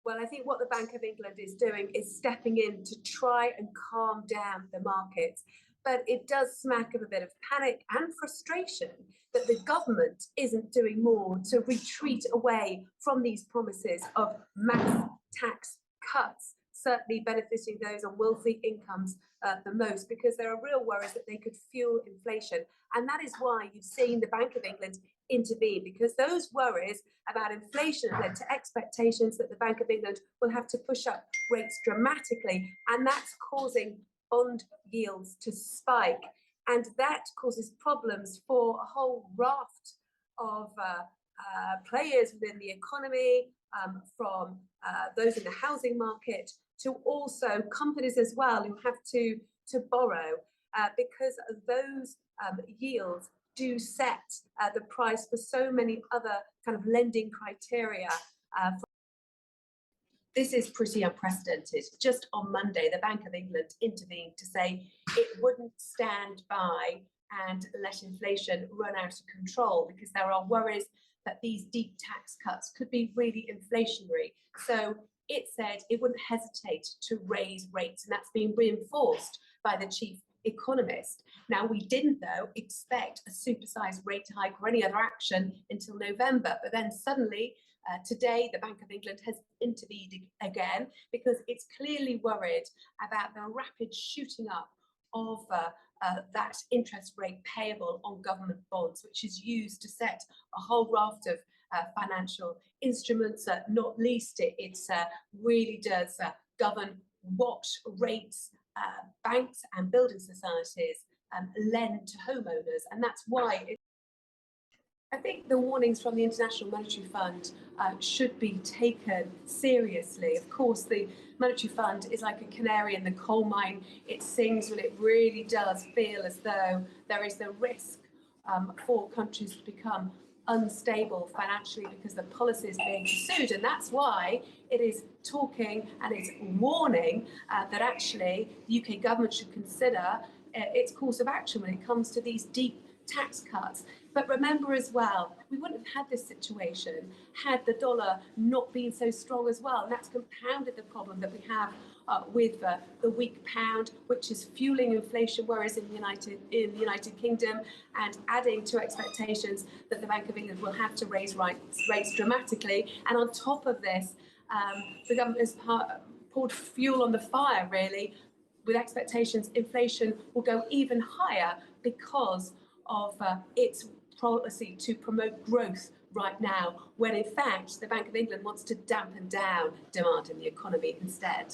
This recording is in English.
Well, I think what the Bank of England is doing is stepping in to try and calm down the markets. But it does smack of a bit of panic and frustration that the government isn't doing more to retreat away from these promises of mass tax cuts, certainly benefiting those on wealthy incomes the most, because there are real worries that they could fuel inflation. And that is why you've seen the Bank of England intervene, because those worries about inflation have led to expectations that the Bank of England will have to push up rates dramatically, and that's causing bond yields to spike, and that causes problems for a whole raft of players within the economy, from those in the housing market to also companies as well who have to borrow, because those yields do set the price for so many other kind of lending criteria. This is pretty unprecedented. Just on Monday, the Bank of England intervened to say it wouldn't stand by and let inflation run out of control, because there are worries that these deep tax cuts could be really inflationary. So it said it wouldn't hesitate to raise rates, and that's been reinforced by the chief economist. Now, we didn't, though, expect a supersized rate hike or any other action until November, but then suddenly today, the Bank of England has intervened again, because it's clearly worried about the rapid shooting up of that interest rate payable on government bonds, which is used to set a whole raft of financial instruments. Not least, it really does govern what rates banks and building societies lend to homeowners, and that's why I think the warnings from the International Monetary Fund should be taken seriously. Of course, the Monetary Fund is like a canary in the coal mine. It sings when it really does feel as though there is the risk for countries to become unstable financially because the policy is being pursued. And that's why it is talking and it's warning that actually the UK government should consider its course of action when it comes to these deep tax cuts. But remember as well, we wouldn't have had this situation had the dollar not been so strong as well. And that's compounded the problem that we have with the weak pound, which is fueling inflation worries in the United Kingdom and adding to expectations that the Bank of England will have to raise rates dramatically. And on top of this, the government has poured fuel on the fire, really, with expectations inflation will go even higher because of its policy to promote growth right now, when in fact the Bank of England wants to dampen down demand in the economy instead.